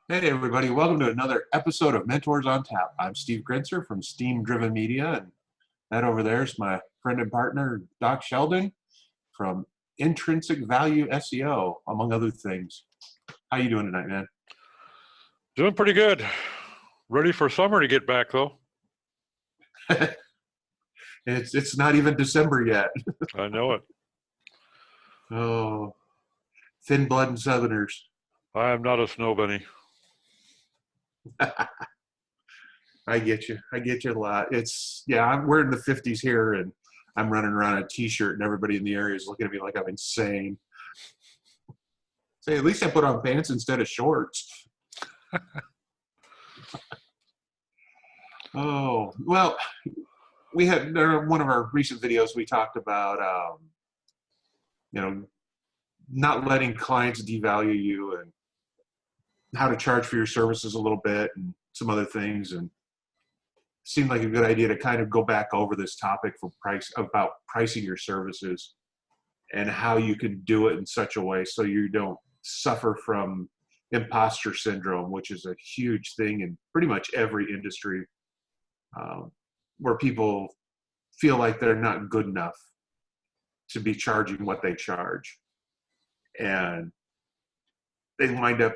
Hey everybody, welcome to another episode of Mentors on Tap. I'm Steve Grinzer from Steam Driven Media, and that over there is my friend and partner, Doc Sheldon from Intrinsic Value SEO, among other things. How you doing tonight, man? Doing pretty good. Ready for summer to get back, though. It's not even December yet. I know it. Oh, thin blood and Southerners. I am not a snow bunny. I get you. I get you a lot. We're in the 50s here, and I'm running around in a t-shirt, and everybody in the area is looking at me like I'm insane. Say, at least I put on pants instead of shorts. Oh, well, we had one of our recent videos, we talked about, not letting clients devalue you and how to charge for your services a little bit and some other things. And it seemed like a good idea to kind of go back over this topic about pricing your services and how you can do it in such a way so you don't suffer from imposter syndrome, which is a huge thing in pretty much every industry, where people feel like they're not good enough to be charging what they charge. And they wind up,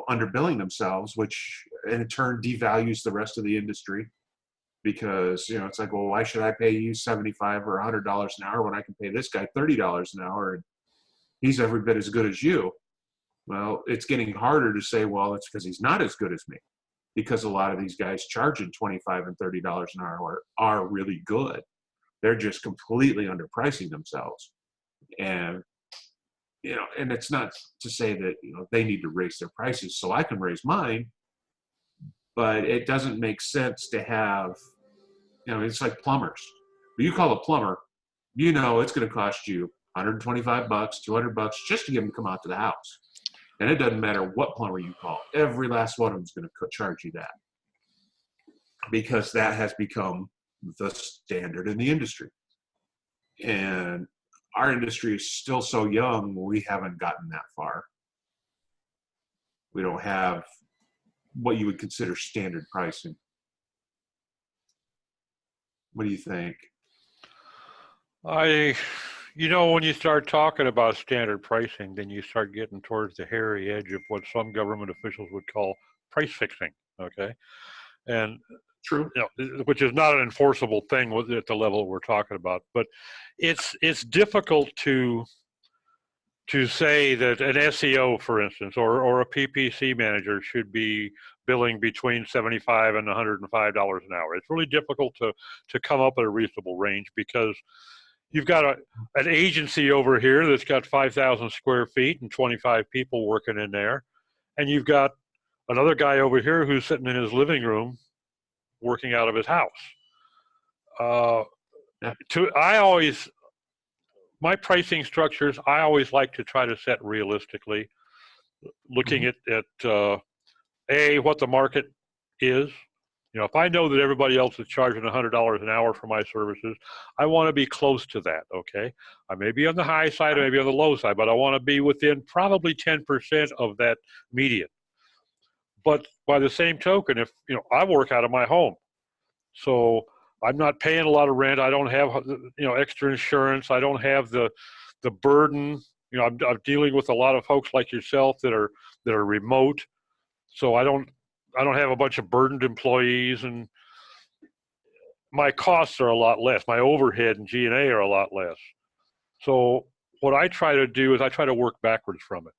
underbilling themselves, which in turn devalues the rest of the industry because, it's like, well, why should I pay you $75 or $100 an hour when I can pay this guy $30 an hour and he's every bit as good as you? Well, it's getting harder to say, well, it's because he's not as good as me, because a lot of these guys charging $25 and $30 an hour are really good. They're just completely underpricing themselves. And and it's not to say that, they need to raise their prices so I can raise mine, but it doesn't make sense to have, it's like plumbers. You call a plumber, it's going to cost you $125, $200 just to get them to come out to the house. And it doesn't matter what plumber you call. Every last one of them is going to charge you that, because that has become the standard in the industry. And our industry is still so young, we haven't gotten that far. We don't have what you would consider standard pricing. What do you think? When you start talking about standard pricing, then you start getting towards the hairy edge of what some government officials would call price fixing, okay? And True. Which is not an enforceable thing at the level we're talking about, but it's difficult to say that an SEO, for instance, or a PPC manager should be billing between $75 and $105 an hour. It's really difficult to come up with a reasonable range, because you've got an agency over here that's got 5,000 square feet and 25 people working in there, and you've got another guy over here who's sitting in his living room working out of his house. My pricing structures, I always like to try to set realistically, looking at what the market is. If I know that everybody else is charging $100 an hour for my services, I want to be close to that, okay? I may be on the high side, or maybe on the low side, but I want to be within probably 10% of that median. But by the same token, if, I work out of my home, so I'm not paying a lot of rent. I don't have, extra insurance. I don't have the burden. I'm dealing with a lot of folks like yourself that are remote. So I don't have a bunch of burdened employees, and my costs are a lot less. My overhead and G&A are a lot less. So what I try to do is I try to work backwards from it.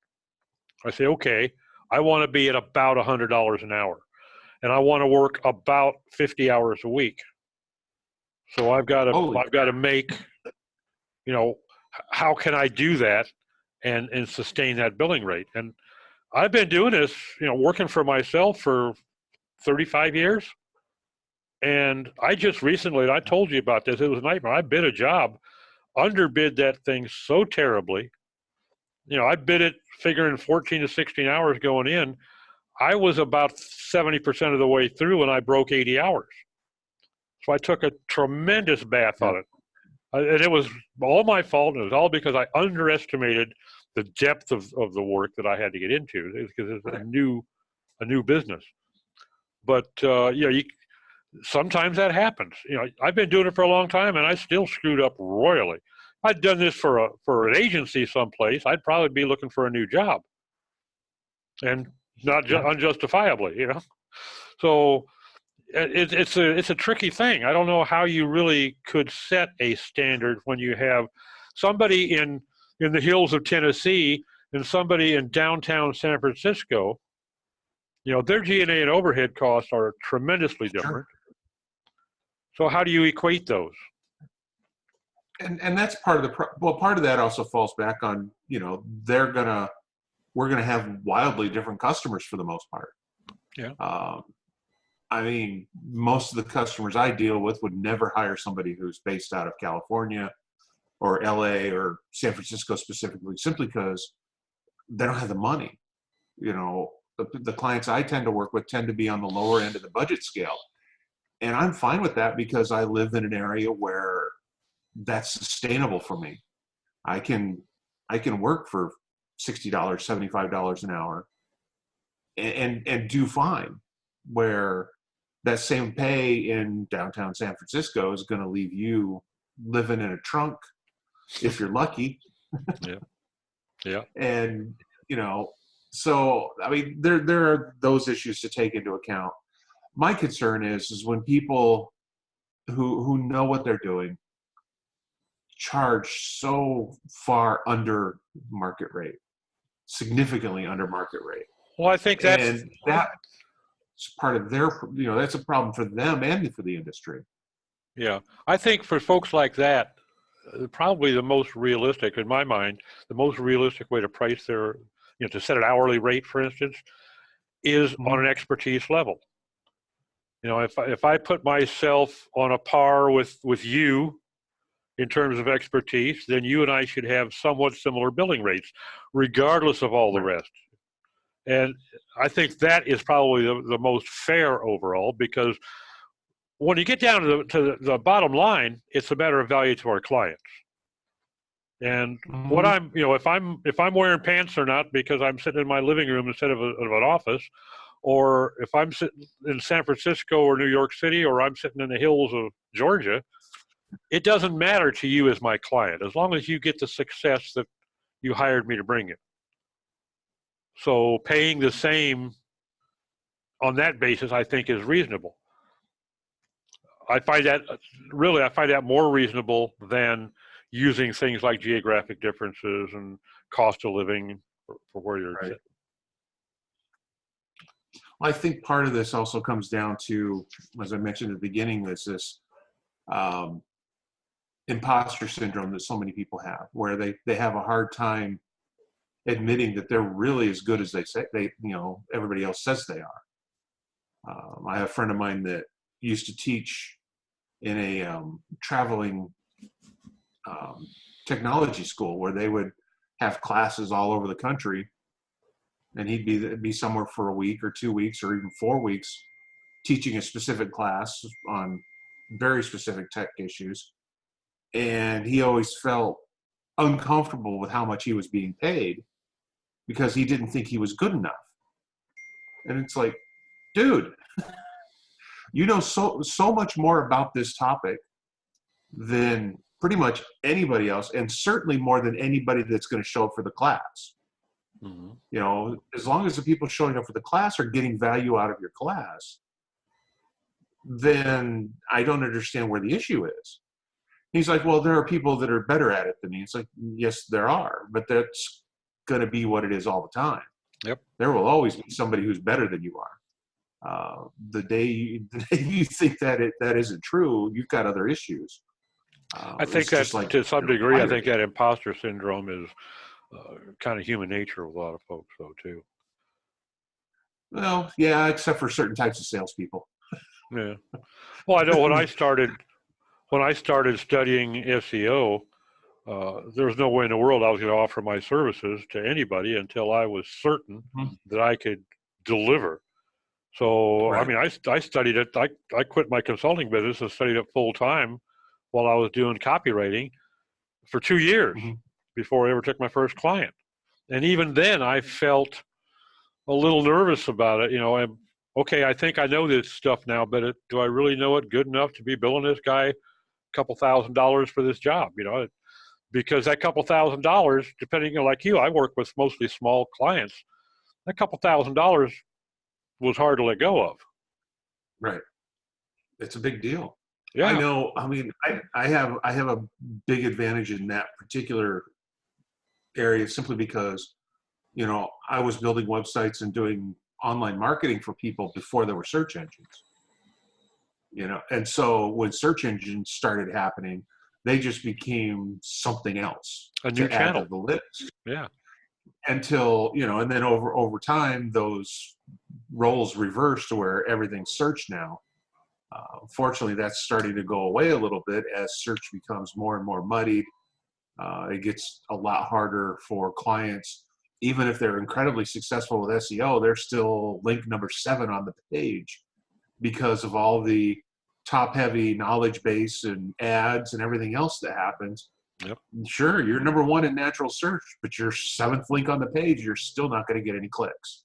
I say, okay, I want to be at about $100 an hour, and I want to work about 50 hours a week. So I've got to make, how can I do that and sustain that billing rate? And I've been doing this, working for myself for 35 years. And I just recently, and I told you about this, it was a nightmare. I bid a job, underbid that thing so terribly. I bid it figuring 14 to 16 hours going in. I was about 70% of the way through, and I broke 80 hours. So I took a tremendous bath on it. And it was all my fault, and it was all because I underestimated the depth of the work that I had to get into, because it's a new a new business. But sometimes that happens. I've been doing it for a long time, and I still screwed up royally. If I'd done this for an agency someplace, I'd probably be looking for a new job, and not unjustifiably. So it's a tricky thing. I don't know how you really could set a standard when you have somebody in the hills of Tennessee and somebody in downtown San Francisco. Their G&A and overhead costs are tremendously different. So how do you equate those? And that's part of part of that also falls back on, we're gonna have wildly different customers for the most part. Yeah. I mean, most of the customers I deal with would never hire somebody who's based out of California or LA or San Francisco specifically, simply because they don't have the money. The clients I tend to work with tend to be on the lower end of the budget scale. And I'm fine with that because I live in an area where that's sustainable for me. I can work for $60, $75 an hour and do fine, where that same pay in downtown San Francisco is going to leave you living in a trunk if you're lucky. Yeah. And, so, I mean, there are those issues to take into account. My concern is when people who know what they're doing charge so far under market rate, significantly under market rate. Well, I think that's part of their, that's a problem for them and for the industry. Yeah, I think for folks like that, probably the most realistic, in my mind, the most realistic way to price their, to set an hourly rate, for instance, is on an expertise level. If I put myself on a par with you in terms of expertise, then you and I should have somewhat similar billing rates, regardless of all the rest. And I think that is probably the most fair overall, because when you get down to the bottom line, it's a matter of value to our clients. And what I'm, if I'm wearing pants or not because I'm sitting in my living room instead of an office, or if I'm sitting in San Francisco or New York City, or I'm sitting in the hills of Georgia, it doesn't matter to you as my client, as long as you get the success that you hired me to bring it. So paying the same on that basis, I think, is reasonable. I find that more reasonable than using things like geographic differences and cost of living for where you're sitting. I think part of this also comes down to, as I mentioned at the beginning, this imposter syndrome that so many people have, where they have a hard time admitting that they're really as good as they say everybody else says they are. I have a friend of mine that used to teach in a traveling technology school where they would have classes all over the country, and he'd be somewhere for a week or 2 weeks or even 4 weeks teaching a specific class on very specific tech issues. And he always felt uncomfortable with how much he was being paid because he didn't think he was good enough. And it's like, dude, you know so much more about this topic than pretty much anybody else, and certainly more than anybody that's going to show up for the class. As long as the people showing up for the class are getting value out of your class, then I don't understand where the issue is. He's like, well, there are people that are better at it than me. It's like, yes, there are, but that's going to be what it is all the time. Yep. There will always be somebody who's better than you are. The day you think that isn't true, you've got other issues. I think that to some degree, I think that imposter syndrome is kind of human nature with a lot of folks, though, too. Well, yeah, except for certain types of salespeople. Yeah. Well, I know when I started studying SEO, there was no way in the world I was going to offer my services to anybody until I was certain that I could deliver. So, I mean, I studied it. I quit my consulting business and studied it full time while I was doing copywriting for 2 years before I ever took my first client. And even then I felt a little nervous about it. Okay, I think I know this stuff now, but do I really know it good enough to be billing this guy a couple $1,000s for this job? Because that couple $1,000, depending like you, I work with mostly small clients. That couple $1,000 was hard to let go of. Right. It's a big deal. Yeah. I know. I mean, I have a big advantage in that particular area simply because, I was building websites and doing online marketing for people before there were search engines. And so when search engines started happening, they just became something else A new to add channel. to the list. Yeah. Until, and then over time, those roles reversed to where everything's search now. Fortunately, that's starting to go away a little bit as search becomes more and more muddied. It gets a lot harder for clients. Even if they're incredibly successful with SEO, they're still link number 7 on the page because of all the top-heavy knowledge base and ads and everything else that happens. Yep. Sure, you're number 1 in natural search, but your 7th link on the page, you're still not going to get any clicks.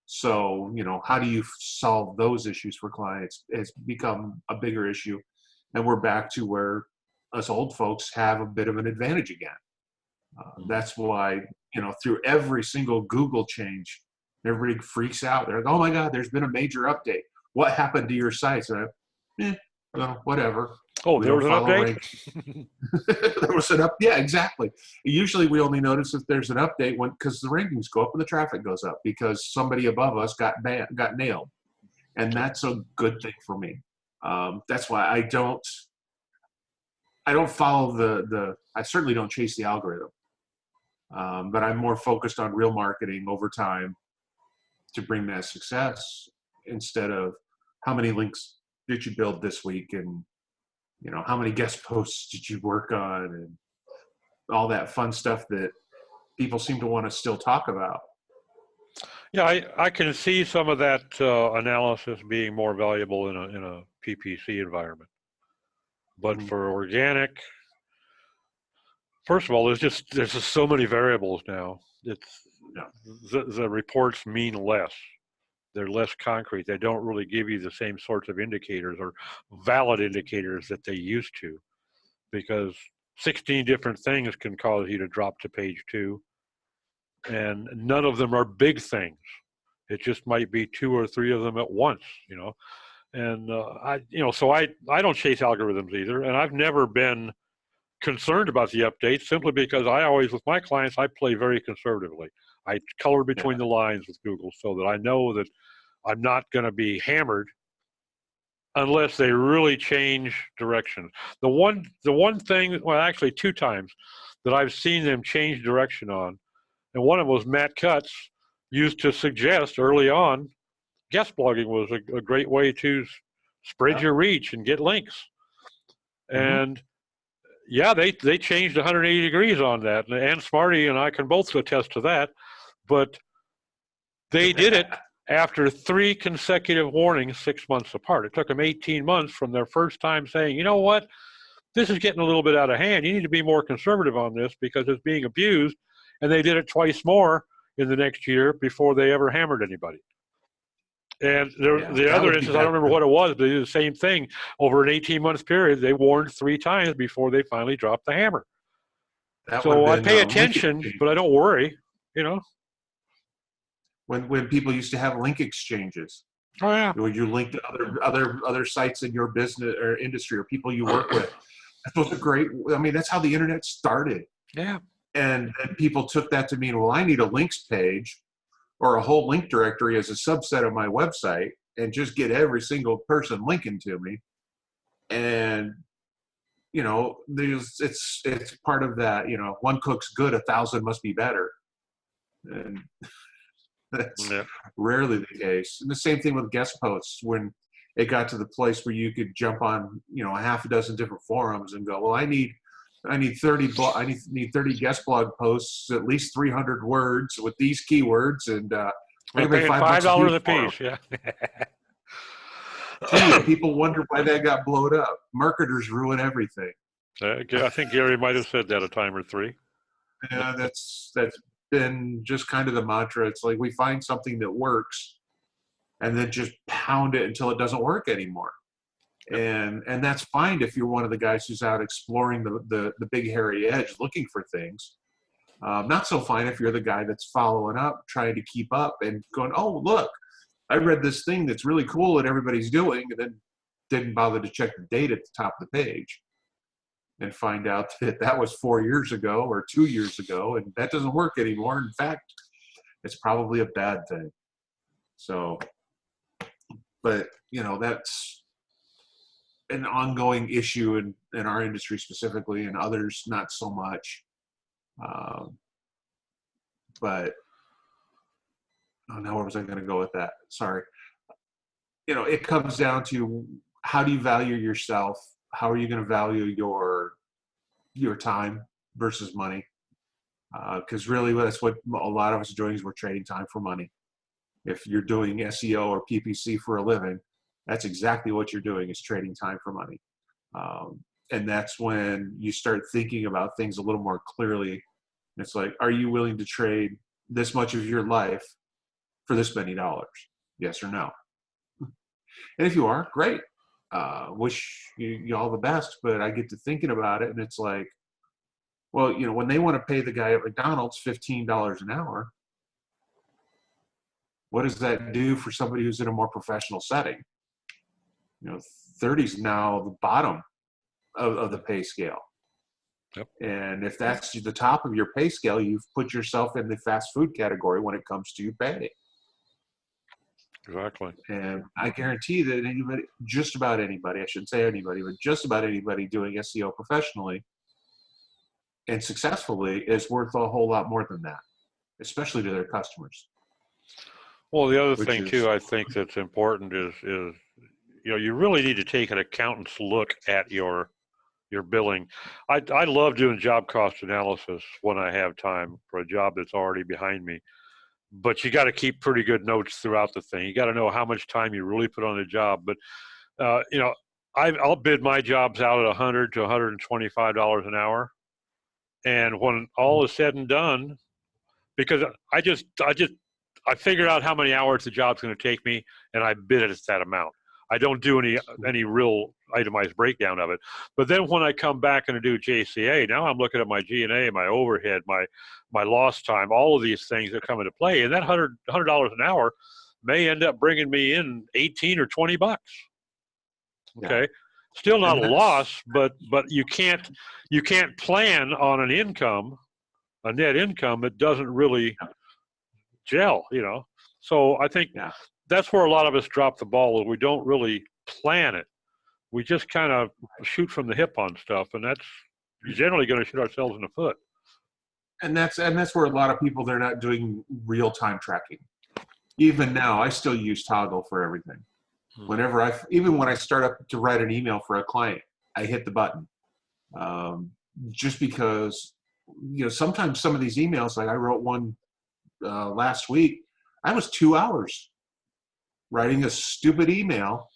So, how do you solve those issues for clients? It's become a bigger issue. And we're back to where us old folks have a bit of an advantage again. That's why, through every single Google change, everybody freaks out. They're like, oh my God, there's been a major update. What happened to your sites? And whatever. Oh, We there was don't an follow update? There was an up. Yeah, exactly. Usually we only notice if there's an update because the rankings go up and the traffic goes up because somebody above us got nailed. And that's a good thing for me. That's why I don't follow I certainly don't chase the algorithm. But I'm more focused on real marketing over time to bring that success instead of how many links did you build this week and how many guest posts did you work on and all that fun stuff that people seem to want to still talk about. Yeah, I can see some of that analysis being more valuable in a PPC environment. But for organic, first of all, there's just so many variables now. The reports mean less. They're less concrete. They don't really give you the same sorts of indicators or valid indicators that they used to, because 16 different things can cause you to drop to page 2, and none of them are big things. It just might be 2 or 3 of them at once, And so I don't chase algorithms either, and I've never been concerned about the updates simply because I always, with my clients, I play very conservatively. I color between the lines with Google so that I know that I'm not going to be hammered unless they really change direction. The one thing, well, actually 2 times that I've seen them change direction on, and one of them was Matt Cutts used to suggest early on guest blogging was a great way to spread your reach and get links. And yeah, they changed 180 degrees on that. And Ann Smarty and I can both attest to that. But they did it after 3 consecutive warnings 6 months apart. It took them 18 months from their first time saying, you know what, this is getting a little bit out of hand. You need to be more conservative on this because it's being abused. And they did it twice more in the next year before they ever hammered anybody. And the other instance, I don't remember what it was, but they did the same thing over an 18-month period. They warned 3 times before they finally dropped the hammer. So I pay attention, but I don't worry, When people used to have link exchanges. Oh yeah. When you link to other sites in your business or industry or people you work with. That was that's how the internet started. Yeah. And people took that to mean, well, I need a links page or a whole link directory as a subset of my website and just get every single person linking to me. And, it's part of that, one cook's good, 1,000 must be better. And that's rarely the case. And the same thing with guest posts. When it got to the place where you could jump on, a half a dozen different forums and go, well, I need 30 guest blog posts, at least 300 words with these keywords, and I'm paying $5 a piece. Yeah. Gee, people wonder why that got blown up. Marketers ruin everything. I think Gary might have said that a time or 3. Yeah, that's been just kind of the mantra. It's like we find something that works and then just pound it until it doesn't work anymore. And that's fine if you're one of the guys who's out exploring the big hairy edge looking for things. Not so fine if you're the guy that's following up, trying to keep up and going, oh, look, I read this thing that's really cool that everybody's doing, and then didn't bother to check the date at the top of the page and find out that that was 4 years ago or 2 years ago, and that doesn't work anymore. In fact, it's probably a bad thing. So, but, that's an ongoing issue in our industry specifically, and others not so much. But now where was I going to go with that? Sorry. It comes down to, how do you value yourself? How are you going to value your time versus money? Because really that's what a lot of us are doing, is we're trading time for money. If you're doing SEO or PPC for a living, that's exactly what you're doing, is trading time for money. And that's when you start thinking about things a little more clearly. It's like, are you willing to trade this much of your life for this many dollars? Yes or no? And if you are, great. Wish you all the best. But I get to thinking about it, and it's like, well, when they want to pay the guy at McDonald's $15 an hour, what does that do for somebody who's in a more professional setting? 30 is now the bottom of the pay scale. Yep. And if that's the top of your pay scale, you've put yourself in the fast food category when it comes to pay. Exactly. And I guarantee that just about anybody, I shouldn't say anybody, but just about anybody doing SEO professionally and successfully is worth a whole lot more than that, especially to their customers. Well, the other thing too, I think that's important is you really need to take an accountant's look at your billing. I love doing job cost analysis when I have time for a job that's already behind me. But you got to keep pretty good notes throughout the thing. You got to know how much time you really put on the job. But I'll bid my jobs out at $100 to $125 an hour, and when all is said and done, because I figured out how many hours the job's going to take me, and I bid it at that amount. I don't do any real itemized breakdown of it. But then when I come back and I do JCA, now I'm looking at my G&A, my overhead, my lost time, all of these things that come into play. And that $100 an hour may end up bringing me in 18 or 20 bucks. Okay. Yeah. Still not a loss, but you can't plan on a net income that doesn't really gel, So I think that's where a lot of us drop the ball, is we don't really plan it. We just kind of shoot from the hip on stuff, and that's generally going to shoot ourselves in the foot. And that's where a lot of people, they're not doing real-time tracking. Even now, I still use Toggle for everything. Even when I start up to write an email for a client, I hit the button. Just because, sometimes some of these emails, like I wrote one last week, I was 2 hours writing a stupid email,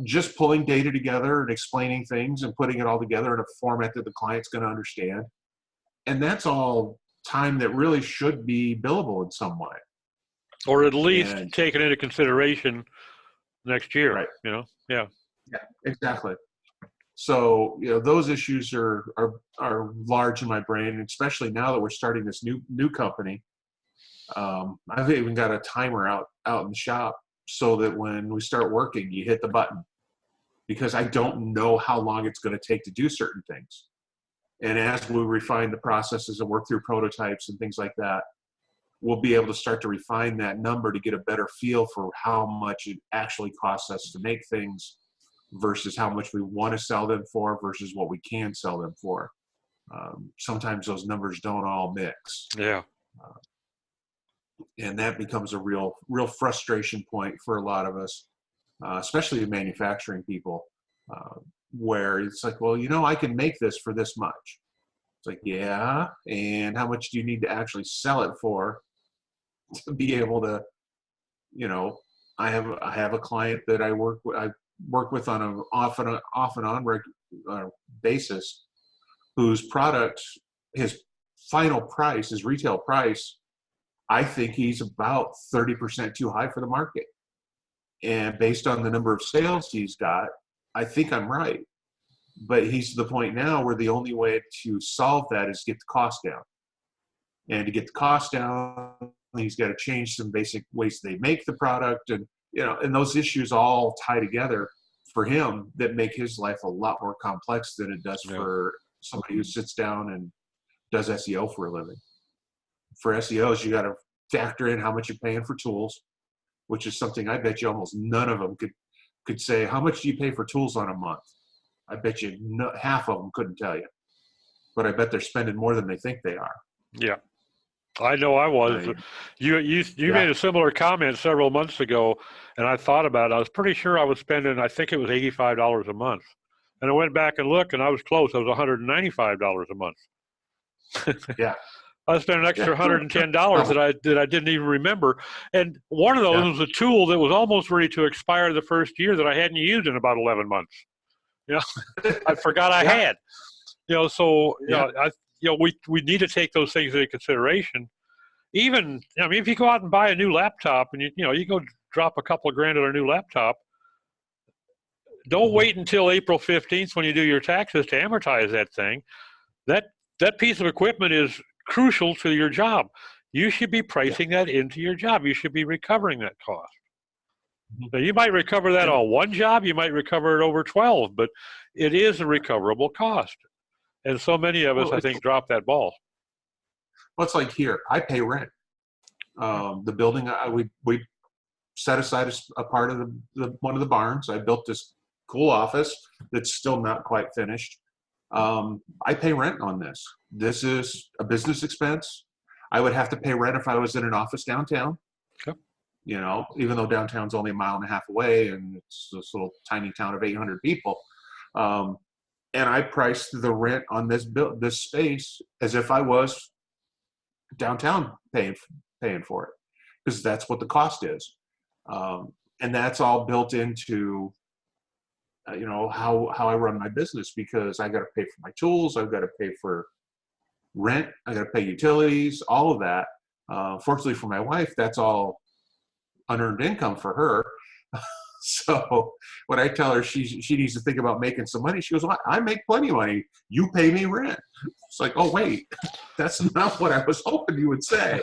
just pulling data together and explaining things and putting it all together in a format that the client's going to understand. And that's all time that really should be billable in some way. Or at least taken into consideration next year, right. Yeah, exactly. So, those issues are large in my brain, especially now that we're starting this new company. I've even got a timer out in the shop so that when we start working, you hit the button, because I don't know how long it's going to take to do certain things. And as we refine the processes and work through prototypes and things like that, we'll be able to start to refine that number to get a better feel for how much it actually costs us to make things versus how much we want to sell them for versus what we can sell them for. Sometimes those numbers don't all mix. Yeah. And that becomes a real frustration point for a lot of us, especially the manufacturing people, where it's like, well, I can make this for this much. It's like, yeah, and how much do you need to actually sell it for to be able to, I have a client that I work with on an off and on basis, whose product, his final price, his retail price, I think he's about 30% too high for the market. And based on the number of sales he's got, I think I'm right. But he's to the point now where the only way to solve that is get the cost down. And to get the cost down, he's got to change some basic ways they make the product. And, and those issues all tie together for him that make his life a lot more complex than it does for somebody who sits down and does SEO for a living. For SEOs, you got to factor in how much you're paying for tools, which is something I bet you almost none of them could say, how much do you pay for tools on a month? I bet you half of them couldn't tell you. But I bet they're spending more than they think they are. Yeah. I know I was. You made a similar comment several months ago, and I thought about it. I was pretty sure I was spending, I think it was $85 a month. And I went back and looked, and I was close. I was $195 a month. Yeah. I spent an extra $110 that I didn't even remember. And one of those was a tool that was almost ready to expire the first year that I hadn't used in about 11 months. I forgot I had. We need to take those things into consideration. Even, if you go out and buy a new laptop and you go drop a couple of grand on a new laptop, don't wait until April 15th when you do your taxes to amortize that thing. That piece of equipment is crucial to your job. You should be pricing that into your job. You should be recovering that cost. Now, you might recover that on one job, you might recover it over 12, but it is a recoverable cost. And so many of us, I think, drop that ball. Well, it's like here, I pay rent. The building, we set aside a part of one of the barns. I built this cool office that's still not quite finished. I pay rent on this. This is a business expense. I would have to pay rent if I was in an office downtown. Okay. Even though downtown's only a mile and a half away and it's this little tiny town of 800 people. And I priced the rent on this space as if I was downtown paying for it, because that's what the cost is. And that's all built into how I run my business, because I got to pay for my tools, I've got to pay for rent, I got to pay utilities, all of that. Fortunately for my wife, that's all unearned income for her. So when I tell her she needs to think about making some money, she goes, well, I make plenty of money. You pay me rent. It's like, oh, wait, that's not what I was hoping you would say.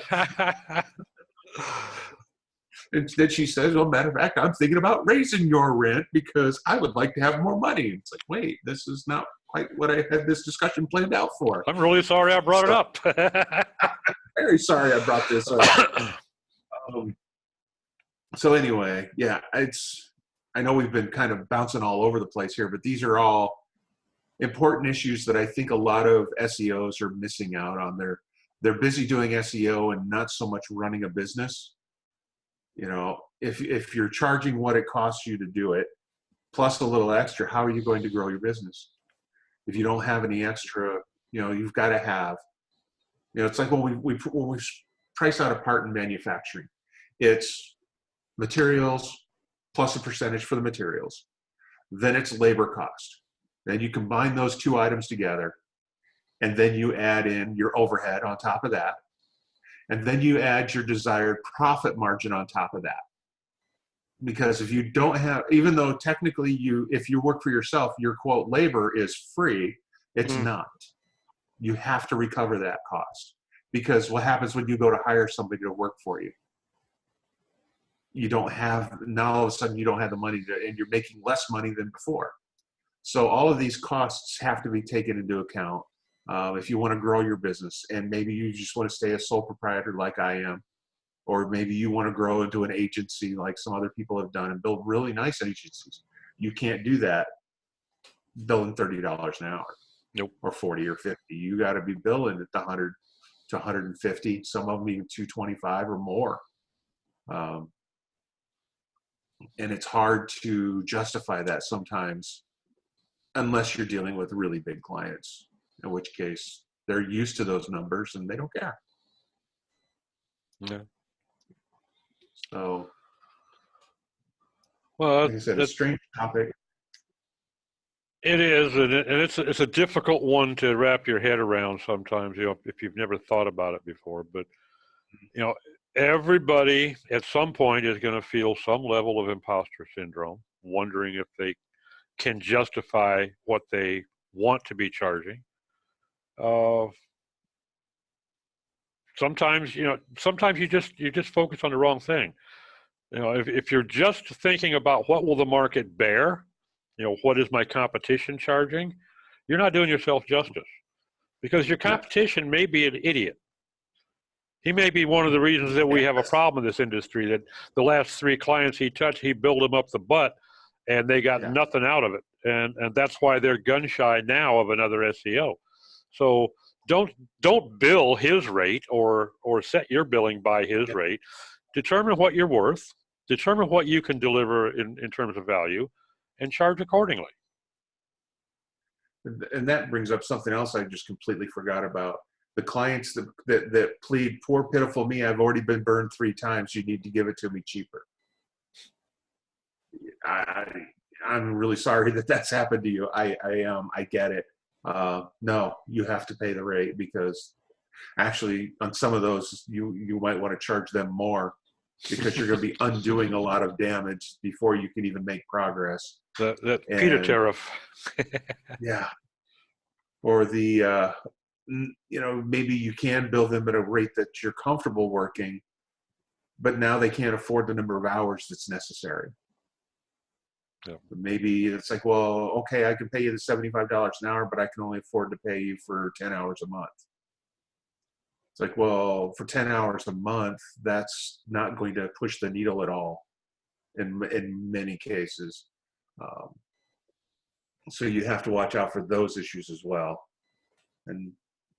And then she says, well, matter of fact, I'm thinking about raising your rent because I would like to have more money. It's like, wait, this is not quite what I had this discussion planned out for. I'm really sorry I brought it up. Very sorry I brought this up. So anyway, yeah, I know we've been kind of bouncing all over the place here, but these are all important issues that I think a lot of SEOs are missing out on. They're busy doing SEO and not so much running a business. If you're charging what it costs you to do it, plus a little extra, how are you going to grow your business? If you don't have any extra, you've got to have, it's like when we price out a part in manufacturing, it's materials plus a percentage for the materials. Then it's labor cost. Then you combine those two items together, and then you add in your overhead on top of that. And then you add your desired profit margin on top of that. Because if you don't have, even though technically if you work for yourself, your quote labor is free, it's not. You have to recover that cost. Because what happens when you go to hire somebody to work for you? Now all of a sudden you don't have the money and you're making less money than before. So all of these costs have to be taken into account if you want to grow your business. And maybe you just want to stay a sole proprietor like I am, or maybe you want to grow into an agency like some other people have done and build really nice agencies. You can't do that billing $30 an hour. Nope. Or 40 or 50. You got to be billing at the 100 to 150, some of them even 225 or more. And it's hard to justify that sometimes unless you're dealing with really big clients, in which case they're used to those numbers and they don't care. Yeah. So, well, like I said, a strange topic. It is, and it's a difficult one to wrap your head around sometimes, if you've never thought about it before. But, you know, everybody at some point is going to feel some level of imposter syndrome, wondering if they can justify what they want to be charging. Uh, sometimes you just focus on the wrong thing. If you're just thinking about what will the market bear, what is my competition charging, you're not doing yourself justice, because your competition may be an idiot. He may be one of the reasons that we have a problem in this industry, that the last 3 clients he touched, he billed them up the butt and they got nothing out of it. And that's why they're gun shy now of another SEO. So don't bill his rate or set your billing by his rate. Determine what you're worth, determine what you can deliver in terms of value, and charge accordingly. And that brings up something else I just completely forgot about. The clients that plead, poor pitiful me, I've already been burned 3 times, you need to give it to me cheaper. I'm really sorry that that's happened to you. I get it. No, you have to pay the rate, because actually on some of those you might want to charge them more, because you're going to be undoing a lot of damage before you can even make progress. That PETA tariff. Yeah. Or the maybe you can bill them at a rate that you're comfortable working, but now they can't afford the number of hours that's necessary. Yeah. Maybe it's like, well, okay, I can pay you the $75 an hour, but I can only afford to pay you for 10 hours a month. It's like, well, for 10 hours a month, that's not going to push the needle at all in many cases. So you have to watch out for those issues as well. And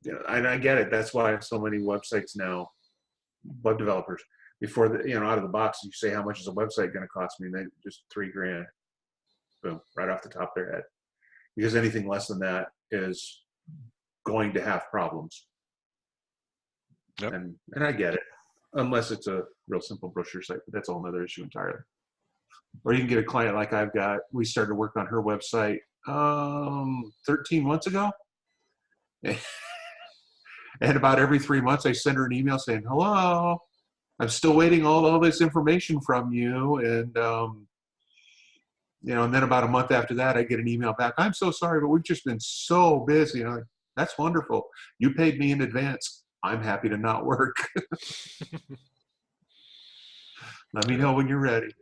and I get it. That's why I have so many websites now, web developers. Before out of the box, you say, how much is a website going to cost me? And they just $3,000, boom, right off the top of their head. Because anything less than that is going to have problems. Yep. And I get it, unless it's a real simple brochure site, but that's a whole other issue entirely. Or you can get a client like I've got. We started to work on her website 13 months ago. And about every 3 months, I send her an email saying, hello, I'm still waiting all this information from you. And, and then about a month after that, I get an email back. I'm so sorry, but we've just been so busy. And I'm like, that's wonderful. You paid me in advance. I'm happy to not work. Let me know when you're ready.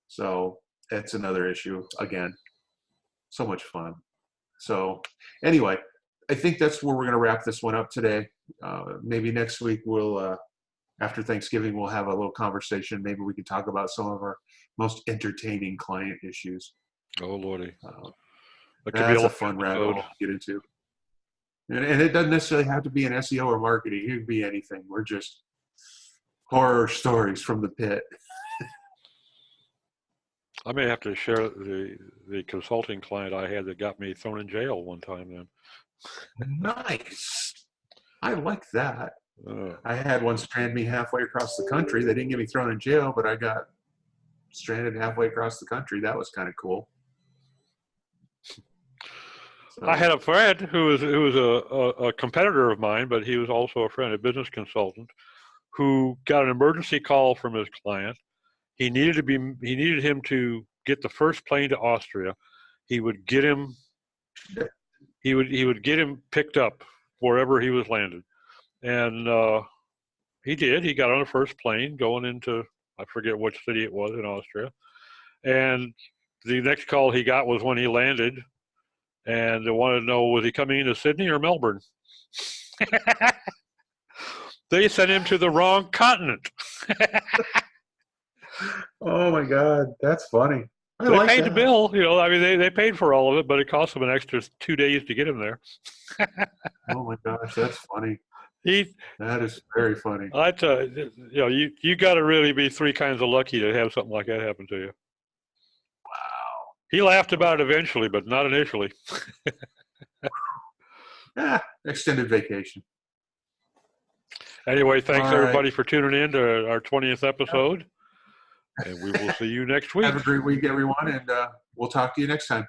So that's another issue. Again, so much fun. So anyway, I think that's where we're going to wrap this one up today. Maybe next week we'll, after Thanksgiving, we'll have a little conversation. Maybe we can talk about some of our most entertaining client issues. Oh, Lordy. That's a fun rabbit hole to get into. And it doesn't necessarily have to be an SEO or marketing. It could be anything. We're just horror stories from the pit. I may have to share the consulting client I had that got me thrown in jail one time then. Nice. I like that. I had one strand me halfway across the country. They didn't get me thrown in jail, but I got stranded halfway across the country. That was kind of cool. So. I had a friend who was a competitor of mine, but he was also a friend, a business consultant, who got an emergency call from his client. He needed him to get the first plane to Austria. He would get him get him picked up wherever he was landed. And he did. He got on the first plane going into, I forget which city it was in Austria. And the next call he got was when he landed, and they wanted to know, was he coming into Sydney or Melbourne? They sent him to the wrong continent. Oh my God, that's funny. They paid the bill, I mean, they paid for all of it, but it cost them an extra 2 days to get him there. Oh my gosh, that's funny. That is very funny. I tell you, you got to really be 3 kinds of lucky to have something like that happen to you. Wow. He laughed about it eventually, but not initially. Extended vacation. Anyway, thanks everybody for tuning in to our 20th episode. And we will see you next week. Have a great week, everyone, and we'll talk to you next time.